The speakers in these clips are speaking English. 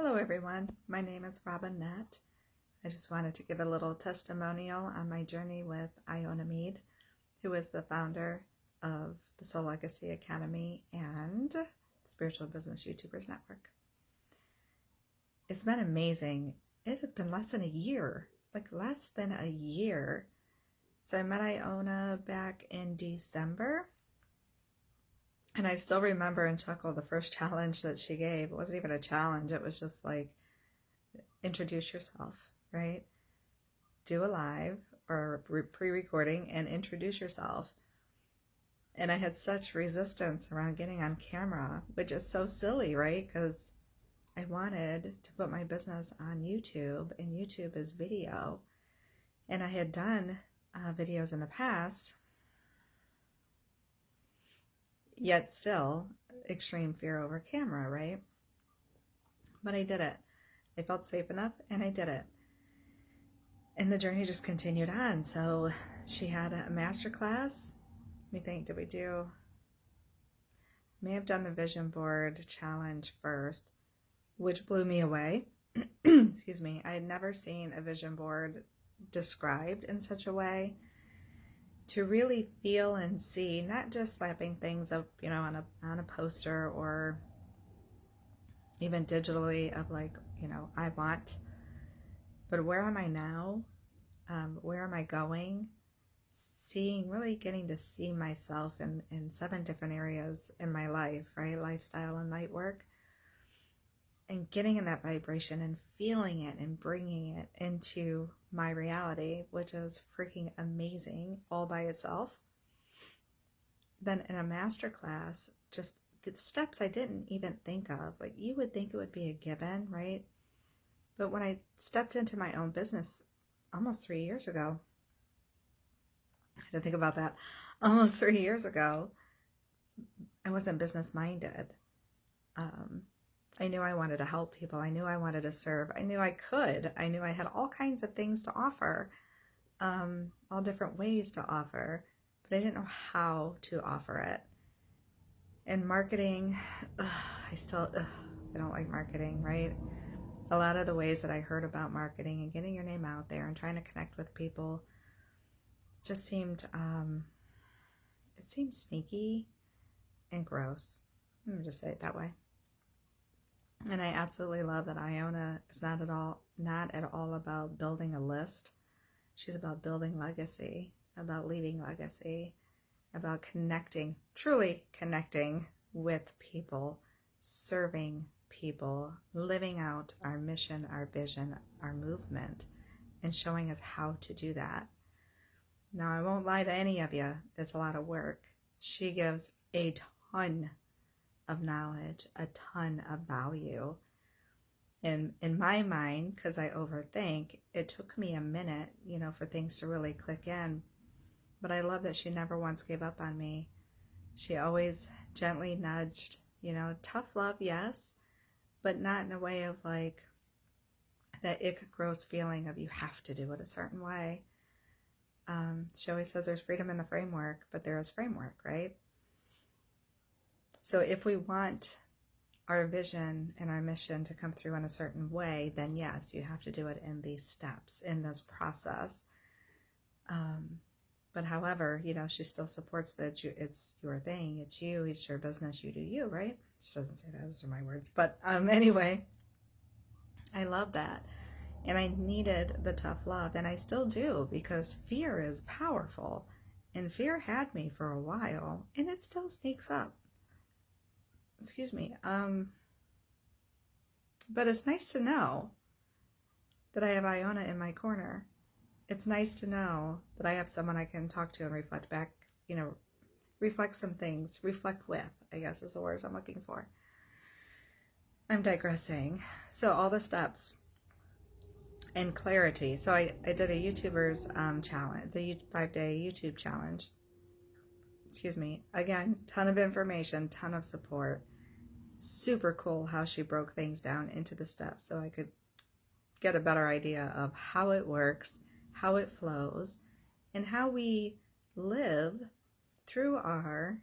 Hello everyone, my name is Knott. I just wanted to give a little testimonial on my journey with Iona, who is the founder of the Soul Legacy Academy and Spiritual Business YouTubers Network. It's been amazing. It has been less than a year, So I met Iona back in December. And I still remember and chuckle the first challenge that she gave. It wasn't even a challenge. It was just like, introduce yourself, right? Do a live or pre-recording and introduce yourself. And I had such resistance around getting on camera, which is so silly, right? Because I wanted to put my business on YouTube, and YouTube is video. And I had done videos in the past, yet still extreme fear over camera, right? But I did it. I felt safe enough and I did it. And the journey just continued on. So she had a masterclass. Let me think, may have done the vision board challenge first, which blew me away. Excuse me. I had never seen a vision board described in such a way, to really feel and see, not just slapping things up, on a poster or even digitally of I want, but where am I now? Where am I going? Really getting to see myself in 7 different areas in my life, right? Lifestyle and light work. And getting in that vibration and feeling it and bringing it into my reality, which is freaking amazing all by itself. Then in a masterclass, just the steps I didn't even think of. Like, you would think it would be a given, right? But when I stepped into my own business almost 3 years ago, I had to think about that. Almost 3 years ago, I wasn't business minded. I knew I wanted to help people. I knew I wanted to serve. I knew I could. I knew I had all kinds of things to offer, all different ways to offer, but I didn't know how to offer it. And marketing, I don't like marketing, right? A lot of the ways that I heard about marketing and getting your name out there and trying to connect with people just seemed, it seemed sneaky and gross. Let me just say it that way. And I absolutely love that Iona is not at all about building a list. She's about building legacy, about leaving legacy, about connecting, truly connecting with people, serving people, living out our mission, our vision, our movement, and showing us how to do that. Now, I won't lie to any of you. It's a lot of work. She gives a ton of knowledge, a ton of value. And in my mind, because I overthink, it took me a minute, for things to really click in. But I love that she never once gave up on me. She always gently nudged, tough love, yes, but not in a way of that ick, gross feeling of you have to do it a certain way. She always says there's freedom in the framework, but there is framework, right? So if we want our vision and our mission to come through in a certain way, then yes, you have to do it in these steps, in this process. But however, she still supports that it's your thing, it's you, it's your business, you do you, right? She doesn't say that, those are my words. But anyway, I love that. And I needed the tough love, and I still do, because fear is powerful. And fear had me for a while, and it still sneaks up. Excuse me. But it's nice to know that I have Iona in my corner. It's nice to know that I have someone I can talk to and reflect back, reflect some things, reflect with, I guess is the words I'm looking for. I'm digressing. So all the steps and clarity. So I did a YouTubers challenge, the 5-day YouTube challenge. Excuse me. Again, ton of information, ton of support. Super cool how she broke things down into the steps so I could get a better idea of how it works, how it flows, and how we live through our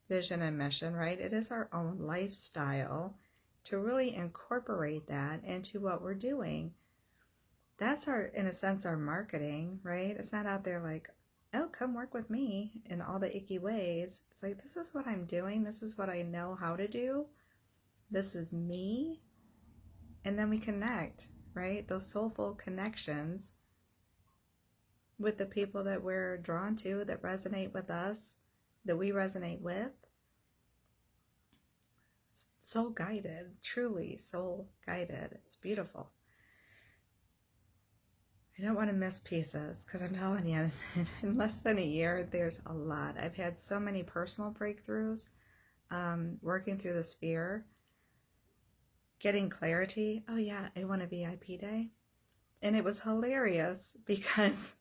vision and mission, right? It is our own lifestyle to really incorporate that into what we're doing. That's our, in a sense, our marketing, right? It's not out there like, oh, come work with me in all the icky ways. It's like, this is what I'm doing. This is what I know how to do. This is me. And then we connect, right? Those soulful connections with the people that we're drawn to, that resonate with us, that we resonate with. Soul guided, truly soul guided. It's beautiful. I don't want to miss pieces, because I'm telling you, in less than a year, there's a lot. I've had so many personal breakthroughs, working through the sphere, getting clarity. Oh yeah, I want a VIP day. And it was hilarious because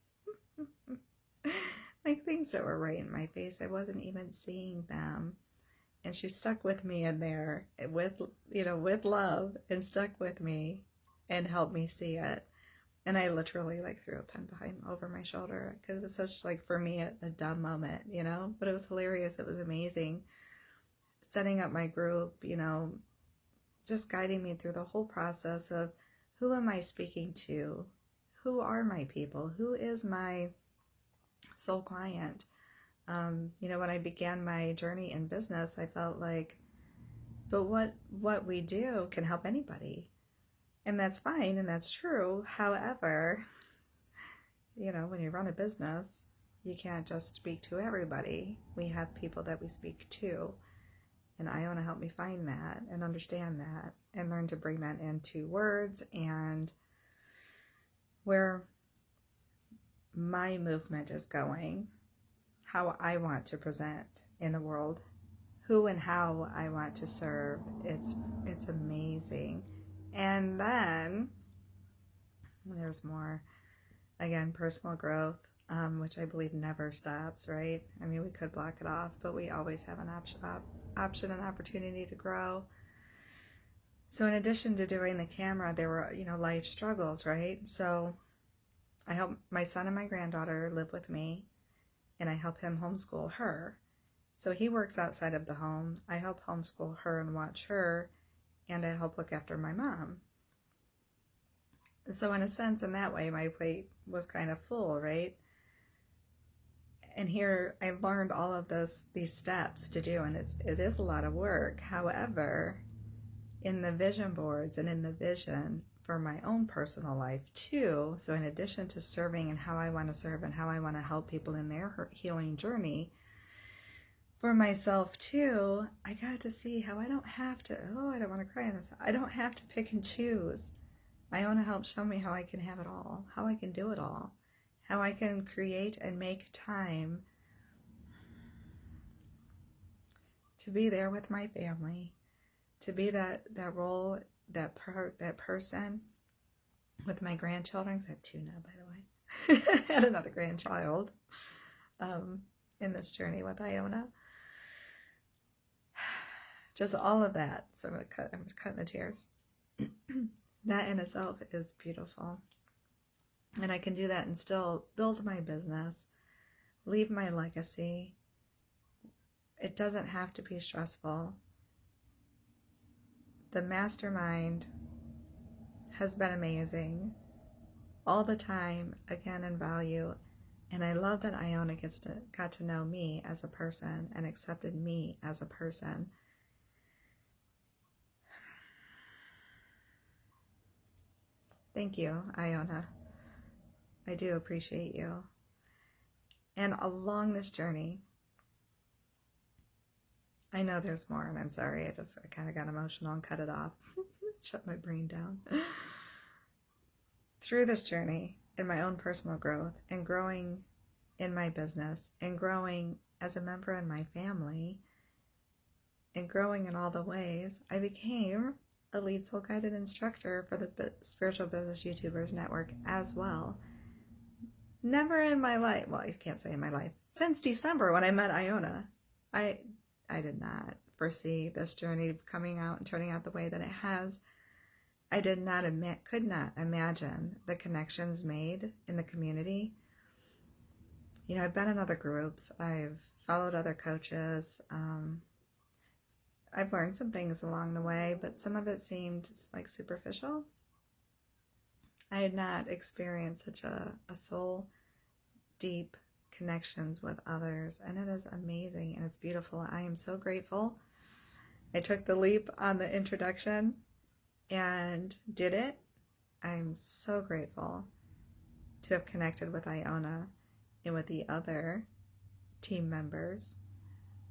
like things that were right in my face, I wasn't even seeing them. And she stuck with me in there with, with love, and stuck with me and helped me see it. And I literally like threw a pen over my shoulder, because it was such, like, for me, a dumb moment, but it was hilarious. It was amazing. Setting up my group, just guiding me through the whole process of, who am I speaking to? Who are my people? Who is my soul client? When I began my journey in business, I felt like, but what we do can help anybody. And that's fine, and that's true. However, when you run a business, you can't just speak to everybody. We have people that we speak to. And Iona helped me find that and understand that and learn to bring that into words, and where my movement is going, how I want to present in the world, who and how I want to serve. It's amazing. And then there's more, again, personal growth, which I believe never stops, right? I mean, we could block it off, but we always have an option and opportunity to grow. So in addition to doing the camera, there were, life struggles, right? So I help my son and my granddaughter live with me, and I help him homeschool her. So he works outside of the home. I help homeschool her and watch her, and I help look after my mom. So in a sense, in that way, my plate was kind of full, right? And here I learned all of these steps to do, and it is a lot of work. However, in the vision boards and in the vision for my own personal life too, so in addition to serving and how I want to serve and how I want to help people in their healing journey, for myself too, I got to see how I don't have to, I don't want to cry on this, I don't have to pick and choose. Iona helped show me how I can have it all, how I can do it all, how I can create and make time to be there with my family, to be that role, that person with my grandchildren, because I have 2 now, by the way. I had another grandchild in this journey with Iona. Just all of that. So I'm cutting the tears. That in itself is beautiful. And I can do that and still build my business, leave my legacy. It doesn't have to be stressful. The mastermind has been amazing all the time, again, in value. And I love that Iona got to know me as a person and accepted me as a person. Thank you, Iona. I do appreciate you. And along this journey, I know there's more, and I'm sorry, I kind of got emotional and cut it off. Shut my brain down. Through this journey, in my own personal growth, and growing in my business, and growing as a member in my family, and growing in all the ways, I became a lead soul guided instructor for the Spiritual Business YouTubers Network as well. Never in my life, well, I can't say in my life, since December when I met Iona, I did not foresee this journey coming out and turning out the way that it has. I could not imagine the connections made in the community. I've been in other groups. I've followed other coaches. I've learned some things along the way, but some of it seemed like superficial. I had not experienced such a soul deep connections with others, and it is amazing and it's beautiful. I am so grateful I took the leap on the introduction and did it. I'm so grateful to have connected with Iona and with the other team members.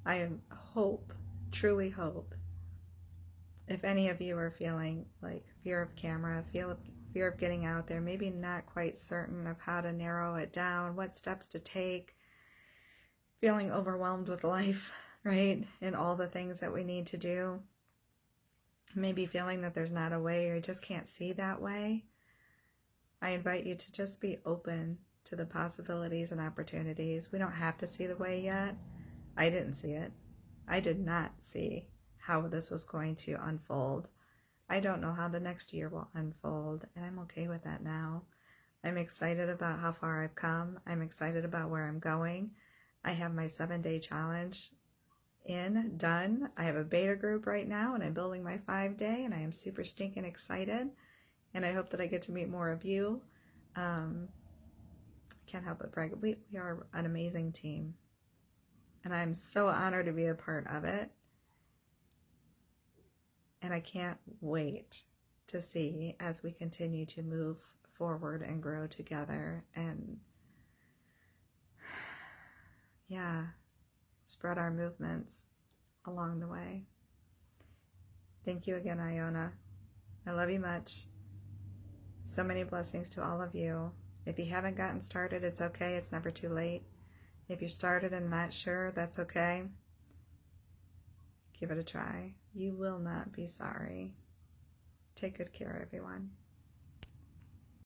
I hope, truly hope, if any of you are feeling like fear of camera, fear of getting out there, maybe not quite certain of how to narrow it down, what steps to take, feeling overwhelmed with life, right? And all the things that we need to do, maybe feeling that there's not a way or you just can't see that way, I invite you to just be open to the possibilities and opportunities. We don't have to see the way yet. I didn't see it. I did not see how this was going to unfold. I don't know how the next year will unfold, and I'm okay with that now. I'm excited about how far I've come. I'm excited about where I'm going. I have my 7-day challenge done. I have a beta group right now, and I'm building my 5-day, and I am super stinking excited, and I hope that I get to meet more of you. Can't help but brag. We are an amazing team, and I'm so honored to be a part of it. And I can't wait to see as we continue to move forward and grow together and, yeah, spread our movements along the way. Thank you again, Iona. I love you much. So many blessings to all of you. If you haven't gotten started, it's okay. It's never too late. If you started and not sure, that's okay. Give it a try. You will not be sorry. Take good care, everyone.